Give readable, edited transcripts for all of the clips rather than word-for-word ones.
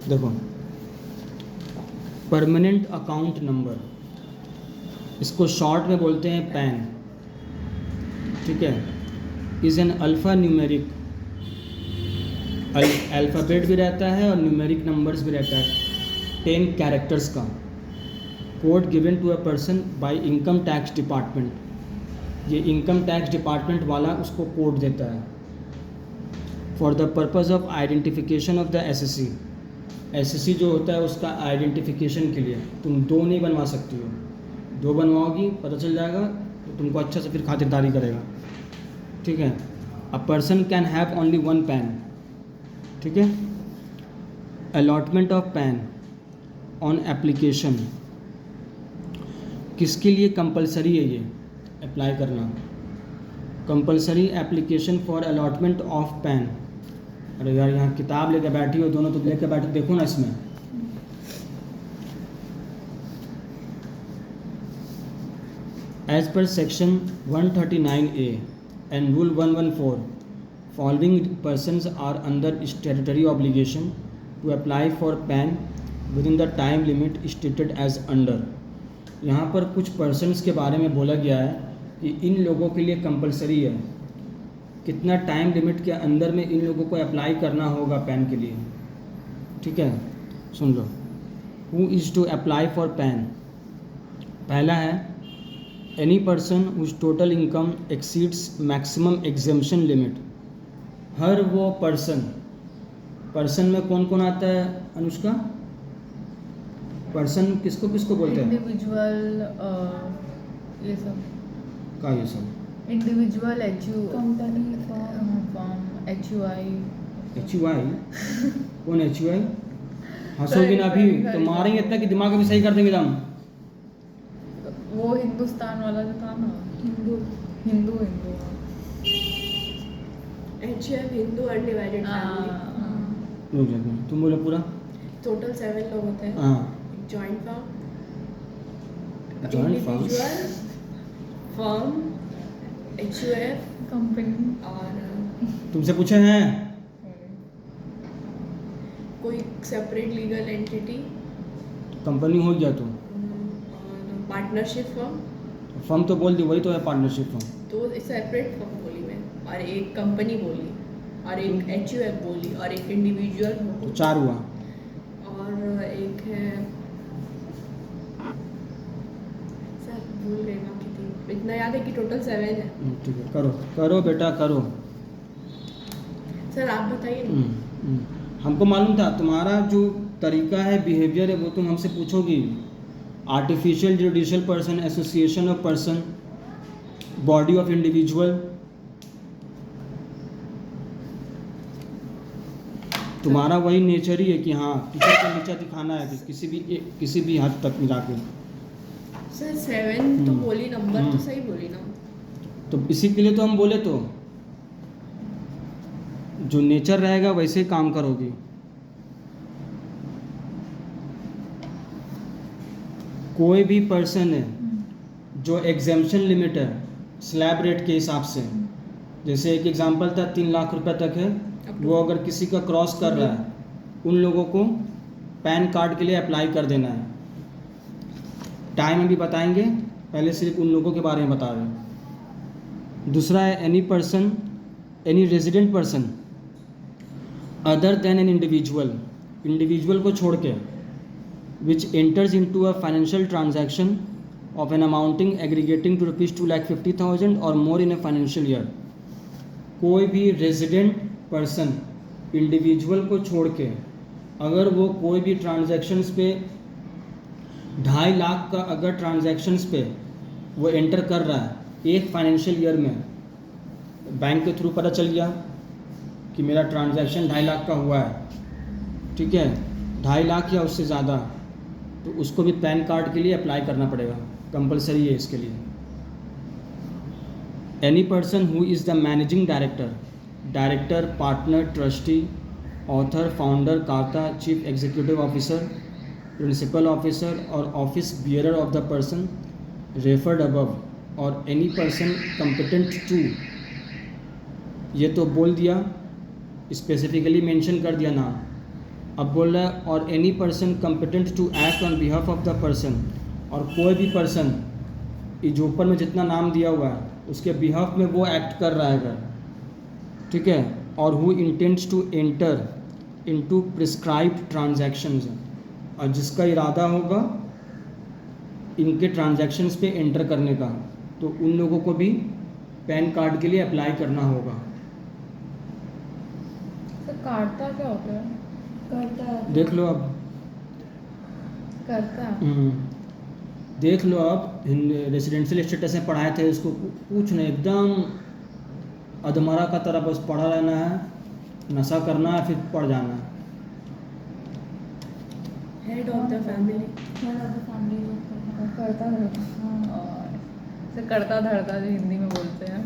देखो, permanent account number, इसको short में बोलते हैं पैन, ठीक है। Is an alpha numeric, alphabet भी रहता है और न्यूमेरिक नंबर्स भी रहता है, 10 कैरेक्टर्स का code given to a person by income tax department. ये इनकम टैक्स डिपार्टमेंट वाला उसको कोड देता है for the purpose of identification of the SSC. SSC जो होता है उसका आइडेंटिफिकेशन के लिए तुम 2 नहीं बनवा सकती हो, 2 बनवाओगी पता चल जाएगा तो तुमको अच्छा से फिर खातिरदारी करेगा, ठीक है। A person can have only 1 pan, ठीक है। Allotment of pan on application, किसके लिए कंपलसरी है ये अप्लाई करना? Compulsory application for allotment of pan. अरे यार, यहाँ किताब लेकर बैठी हो दोनों, तो लेकर बैठे, देखो ना इसमें। As per section 139A and rule 114, following persons are under statutory obligation to apply for PAN within the time limit stated as under. यहाँ पर कुछ पर्सन्स के बारे में बोला गया है कि इन लोगों के लिए कंपलसरी है, कितना टाइम लिमिट के अंदर में इन लोगों को अप्लाई करना होगा पैन के लिए, ठीक है। सुन लो, who is to apply for PAN. पहला है any person whose total income exceeds maximum exemption limit. हर वो पर्सन में कौन कौन आता है अनुष्का? पर्सन किसको किसको बोलते हैं? इंडिविजुअल, ये सब का ये सब individual, company, form, HUI। HUI कौन HUI? हंसोगी ना अभी तो मारेंगे इतना कि दिमाग भी सही कर देंगे हम। वो हिंदुस्तान वाला जो था ना, Hindu. Hindu HUF Hindu undivided family. रुक जाओ, तुम बोलो पूरा। टोटल 7 लोग होते हैं। हाँ, joint firm, joint firm, individual, firm, HUF company. और तुमसे पूछे हैं कोई सेपरेट लीगल एंटिटी, कंपनी हो गया तो और पार्टनरशिप फर्म। फर्म तो बोल दी, वही तो है पार्टनरशिप फर्म। तो सेपरेट फर्म बोली मैं, और एक कंपनी बोली, और एक HUF बोली, और एक इंडिविजुअल तो 4 हुआ। और एक है, सर भूल गई बाकी 3। इतना याद है कि टोटल 7 है। ठीक है, करो करो बेटा करो। सर आप बताइए ना। हमको मालूम था तुम्हारा जो तरीका है, बिहेवियर है, वो तुम हमसे पूछोगी। Artificial judicial person, association of person, body of individual, तुम्हारा वही नेचर ही है कि हाँ टीचर को नीचा दिखाना है कि किसी भी हद तक मिला के। सर 7 तो बोली, नंबर तो सही बोली ना। तो इसी के लिए तो हम बोले, तो जो नेचर रहेगा वैसे ही काम करोगी। कोई भी पर्सन है जो एग्जेम्पशन लिमिट है स्लैब रेट के हिसाब से, जैसे एक एग्जांपल था 3 लाख रुपए तक है, वो अगर किसी का क्रॉस कर रहा है, उन लोगों को पैन कार्ड के लिए अप्लाई कर देना है। टाइम अभी बताएंगे, पहले सिर्फ उन लोगों के बारे में बता रहे हैं। दूसरा है any person, any resident person other than an individual को छोड़ के, which enters into a financial transaction of an amounting aggregating to ₹2,50,000 और मोर इन ए फाइनेंशियल ईयर। कोई भी रेजिडेंट पर्सन इंडिविजुअल को छोड़ के अगर वो कोई भी ट्रांजैक्शंस पे 2.5 लाख का अगर ट्रांजैक्शंस पे वो एंटर कर रहा है एक फाइनेंशियल ईयर में, बैंक के थ्रू पता चल गया कि मेरा ट्रांजैक्शन 2.5 लाख का हुआ है, ठीक है, 2.5 लाख या उससे ज़्यादा, तो उसको भी पैन कार्ड के लिए अप्लाई करना पड़ेगा, कंपलसरी है इसके लिए। Any person who is the managing director, partner, trustee, author, founder, karta, chief executive officer, principal officer और office bearer of the person referred above और एनी पर्सन कंपिटेंट टू, ये तो बोल दिया, स्पेसिफिकली मेंशन कर दिया नाम, अब बोल रहा है और any person competent to act on behalf of the person, और कोई भी पर्सन जो ऊपर में जितना नाम दिया हुआ है उसके बिहाफ में वो एक्ट कर रहा है अगर, ठीक है, और who intends to enter into prescribed transactions, और जिसका इरादा होगा इनके ट्रांजैक्शंस पे एंटर करने का, तो उन लोगों को भी पैन कार्ड के लिए अप्लाई करना होगा। सर काटता क्या होता है? करता देख लो अब, करता देख लो अब, रेसिडेंशियल स्टेटस में पढ़ाए थे, उसको कुछ नहीं, एकदम अधमरा का तरह बस पढ़ा रहना है, नशा करना है, फिर पढ़ जाना है। Head of the family. करता धरता सर, करता धरता जो हिंदी में बोलते हैं।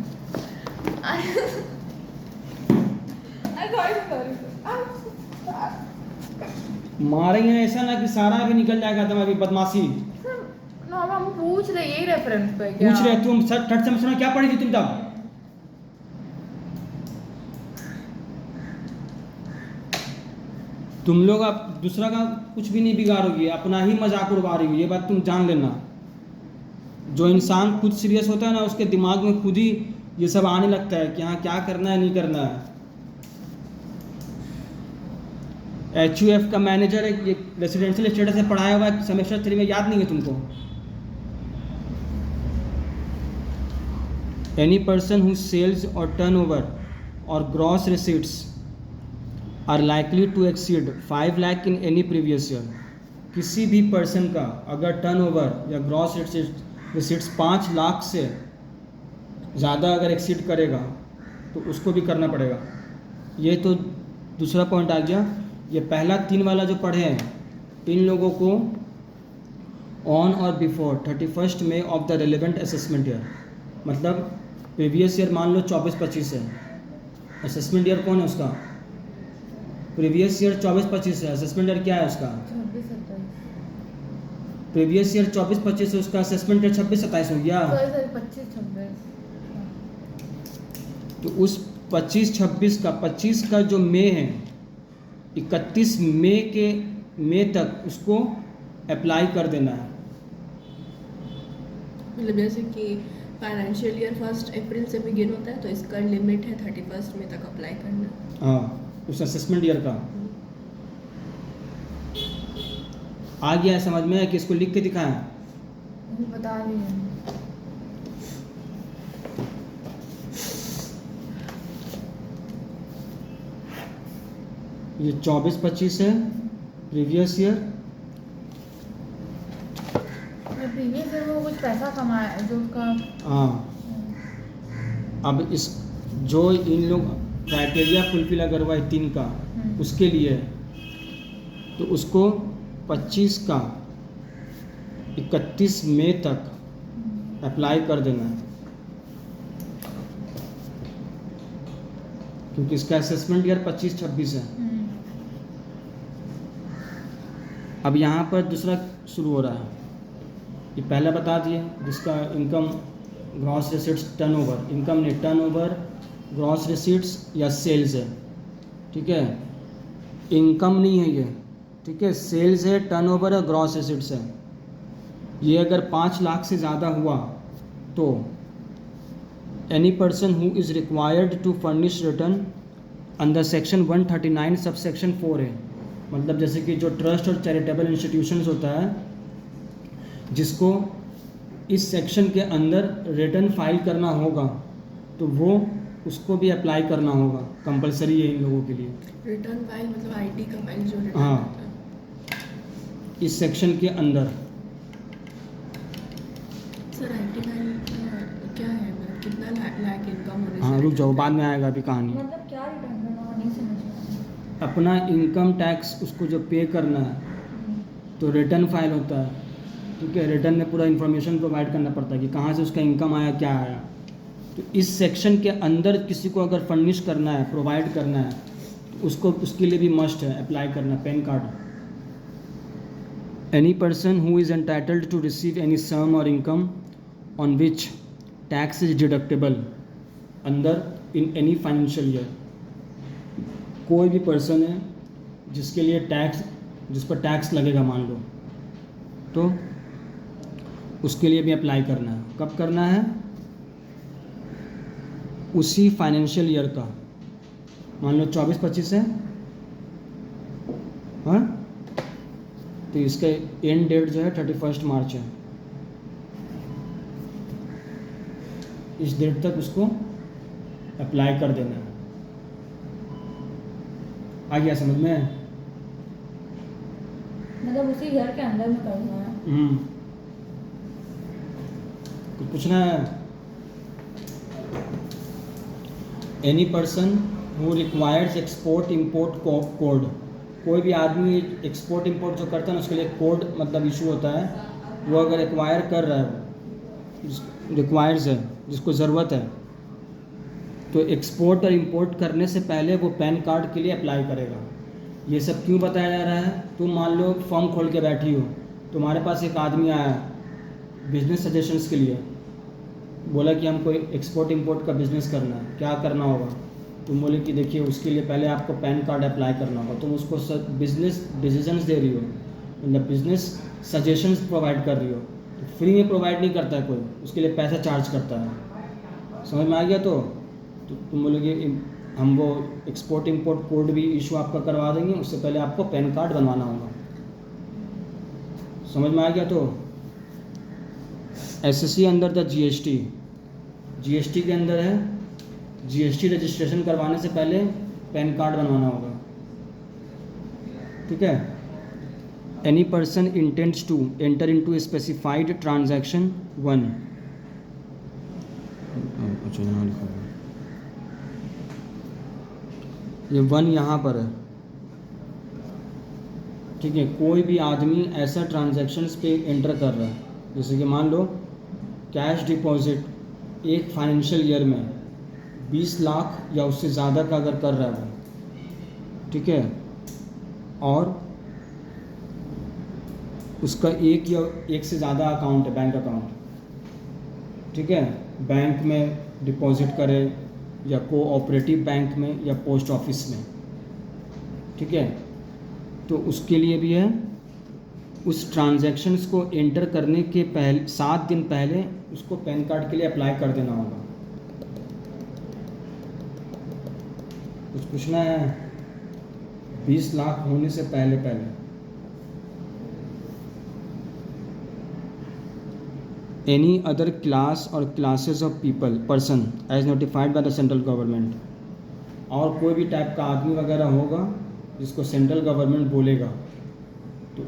मारेंगे ऐसा ना कि सारा भी निकल जाएगा तुम्हारी बदमाशी। ना हम पूछ रहे यही रेफरेंस पे क्या? पूछ रहे तुम थर्ड सेमेस्टर में क्या पढ़ी थी तुम तब? तुम लोग अब दूसरा का कुछ भी नहीं बिगाड़ोगी, अपना ही मजाक उड़वा रही हो, ये बात तुम जान लेना। जो इंसान खुद सीरियस होता है ना, उसके दिमाग में खुद ही ये सब आने लगता है कि हाँ क्या करना है नहीं करना है। HUF का मैनेजर है, ये रेसिडेंशियल स्टेटस से पढ़ाया हुआ है, सेमेस्टर 3 में याद नहीं है तुमको? Any person who sales or turnover or gross receipts are likely to exceed 5 lakh in any previous year. किसी भी पर्सन का अगर टर्नओवर या ग्रॉस रिसीट्स 5 लाख से ज़्यादा अगर एक्सीड करेगा तो उसको भी करना पड़ेगा। ये तो दूसरा पॉइंट आ गया। ये पहला 3 वाला जो पढ़े हैं, इन लोगों को on or before 31 May of the relevant assessment year, मतलब प्रीवियस ईयर मान लो 24-25 है, असेसमेंट ईयर कौन है उसका? प्रीवियस ईयर 24-25 है, असेसमेंट ईयर क्या है उसका? 26-27। प्रीवियस ईयर 24-25 है, उसका असेसमेंट ईयर 26-27 हो गया। सॉरी 25-26। तो उस 25-26 का 25 का जो मई है, 31 मई तक उसको अप्लाई कर देना है। मतलब जैसे कि फाइनेंशियल ईयर 1 अप्रैल से बिगिन होता है, तो इसका लिमिट है 31 मई तक अप्लाई करना। हाँ, उस असेसमेंट ईयर का आ गया है समझ में, कि इसको लिख के दिखाएं? बता रही है। ये 24-25 है प्रीवियस ईयर। प्रीवियस ईयर वो कुछ पैसा कमाया जो उसका। हाँ, अब इस जो इन लोग क्राइटेरिया फुलफिल अगर हुआ है 3 का, उसके लिए तो उसको 25 का 31 मई तक अप्लाई कर देना है, क्योंकि इसका असेसमेंट ईयर 25-26 है। अब यहाँ पर दूसरा शुरू हो रहा है। ये पहला बता दिए, जिसका income gross receipts turnover, income नहीं टर्नओवर ग्रॉस रिसीट्स या सेल्स है, ठीक है, इनकम नहीं है ये, ठीक है, सेल्स है, टर्नओवर है, ग्रॉस रिसीट्स है। ये अगर 5 लाख से ज़्यादा हुआ तो any person who is required to furnish return under section 139 sub section 4 है। मतलब जैसे कि जो ट्रस्ट और चैरिटेबल इंस्टीट्यूशंस होता है, जिसको इस सेक्शन के अंदर रिटर्न फाइल करना होगा, तो वो उसको भी अप्लाई करना होगा, कंपलसरी है इन लोगों के लिए। रिटर्न फाइल मतलब आईटी का फाइल जो रिटर्न हाँ, होता है। इस सेक्शन के अंदर। सर आईटी फाइल क्या है, मतलब कितना लाख इनकम होने से? हाँ रुक जाओ, बाद में आएगा अभी कहानी। मतलब क्या रिटर्न करना नहीं समझ में अपना इनकम टैक्स उसको जो पे करना है, तो रिटर्न फाइल होता है, ठीक है, रिटर्न में पूरा इन्फॉर्मेशन प्रोवाइड करना पड़ता है कि कहाँ से उसका इनकम आया, क्या आया। तो इस सेक्शन के अंदर किसी को अगर फर्निश करना है, प्रोवाइड करना है, तो उसको उसके लिए भी मस्ट है अप्लाई करना PAN card. Any person who is entitled to receive any sum और income on which tax is deductible under in any financial year. कोई भी पर्सन है जिसके लिए टैक्स, जिस पर टैक्स लगेगा मान लो, तो उसके लिए भी अप्लाई करना है। कब करना है? उसी फाइनेंशियल ईयर का, मान लो 24-25 है, हाँ, तो इसका एंड डेट जो है 31 मार्च है। इस डेट तक उसको अप्लाई कर देना है। आ गया समझ में? मतलब उसी घर के अंदर में करना है। कुछ पूछना है? Any person who requires export import code, कोई भी आदमी एक्सपोर्ट इंपोर्ट जो करता है ना उसके लिए कोड मतलब इशू होता है। वो अगर एक्वायर कर रहा है, रिक्वायर्स है, जिसको ज़रूरत है, तो एक्सपोर्ट और इंपोर्ट करने से पहले वो पैन कार्ड के लिए अप्लाई करेगा। ये सब क्यों बताया जा रहा है? तुम मान लो फॉर्म खोल के बैठी हो, तुम्हारे पास एक आदमी आया बिजनेस सजेशंस के लिए, बोला कि हमको एक्सपोर्ट इंपोर्ट का बिज़नेस करना है, क्या करना होगा? तुम बोले कि देखिए उसके लिए पहले आपको पैन कार्ड अप्लाई करना होगा। तुम उसको बिजनेस डिसीजंस दे रही हो, मतलब बिजनेस सजेशंस प्रोवाइड कर रही हो, तो फ्री में प्रोवाइड नहीं करता है कोई, उसके लिए पैसा चार्ज करता है। समझ में आ गया? तो तुम बोलोगे हम वो एक्सपोर्ट इंपोर्ट कोड भी इशू आपका करवा देंगे, उससे पहले आपको पैन कार्ड बनवाना होगा। समझ में आ गया? तो एसएससी अंडर द जीएसटी के अंदर है, जीएसटी रजिस्ट्रेशन करवाने से पहले पैन कार्ड बनवाना होगा। ठीक है? Any person intends to enter into a specified transaction 1, अच्छा यहाँ लिखा हुआ है, ये 1 यहाँ पर है। ठीक है? कोई भी आदमी ऐसा ट्रांजैक्शंस पे एंटर कर रहा है, जैसे कि मान लो कैश डिपॉजिट एक फाइनेंशियल ईयर में 20 लाख या उससे ज़्यादा का अगर कर रहा है वो, ठीक है, और उसका एक या एक से ज़्यादा अकाउंट है, बैंक अकाउंट, ठीक है, बैंक में डिपॉजिट करे या कोऑपरेटिव बैंक में या पोस्ट ऑफिस में, ठीक है, तो उसके लिए भी है उस ट्रांजैक्शंस को एंटर करने के पहले 7 दिन पहले उसको पैन कार्ड के लिए अप्लाई कर देना होगा। कुछ पूछना है? 20 लाख होने से पहले any other class or classes of people person as notified by the central government, और कोई भी टाइप का आदमी वगैरह होगा जिसको सेंट्रल गवर्नमेंट बोलेगा, तो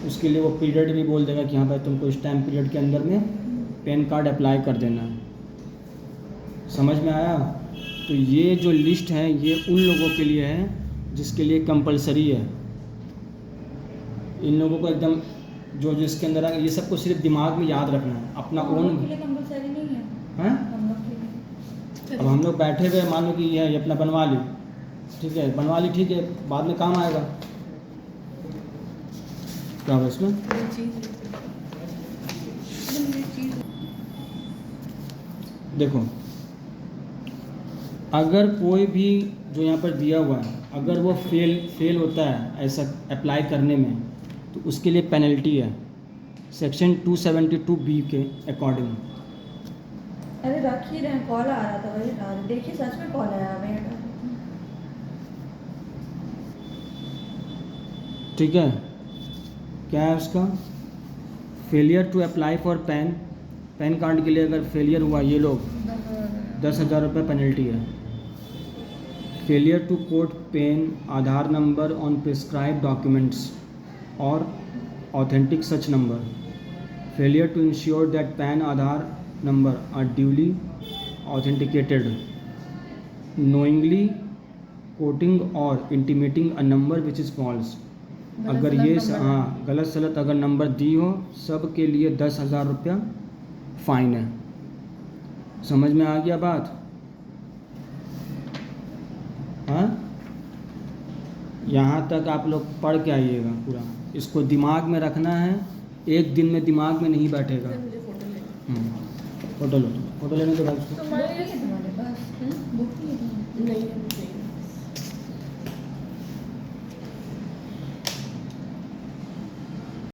उसके लिए वो पीरियड भी बोल देगा कि हाँ भाई तुमको इस टाइम पीरियड के अंदर में पैन कार्ड अप्लाई कर देना है। समझ में आया? तो ये जो लिस्ट है ये उन लोगों के लिए है जिसके लिए कंपलसरी है। इन लोगों को एकदम जो जिसके अंदर आएगा, ये सबको सिर्फ दिमाग में याद रखना है, अपना ओन कंपलसरी नहीं है। हैं? हम लोग के लिए अब हम लोग बैठे हुए मान लो कि ये अपना बनवा ली, ठीक है, बनवा ली, ठीक है, बाद में काम आएगा। क्या होगा इसमें? देखो, अगर कोई भी जो यहाँ पर दिया हुआ है, अगर वो फेल होता है ऐसा अप्लाई करने में, तो उसके लिए पेनल्टी है सेक्शन 272B के अकॉर्डिंग। अरे रख ही रहे, कॉल आ रहा था वही हटा रहे। देखिए सच में कॉल आया, वही हटा रहे। ठीक है? क्या है उसका? Failure to apply for PAN card के लिए अगर फेलियर हुआ, ये लोग 10,000 रुपये पेनल्टी है। Failure to quote PAN Aadhaar number on prescribe documents और authentic such number. Failure to ensure that PAN Aadhaar number are duly authenticated. Knowingly quoting और intimating a number which is false. अगर ये हाँ गलत सलत अगर नंबर दी हो, सब के लिए 10,000 रुपया फ़ाइन है। समझ में आ गया बात? हाँ, यहाँ तक आप लोग पढ़ के आइएगा पूरा, इसको दिमाग में रखना है, एक दिन में दिमाग में नहीं बैठेगा। मुझे फोटो लेना। फोटो लो, फोटो लेने के बाद उसको तुम्हारे पास बुक नहीं है? नहीं है।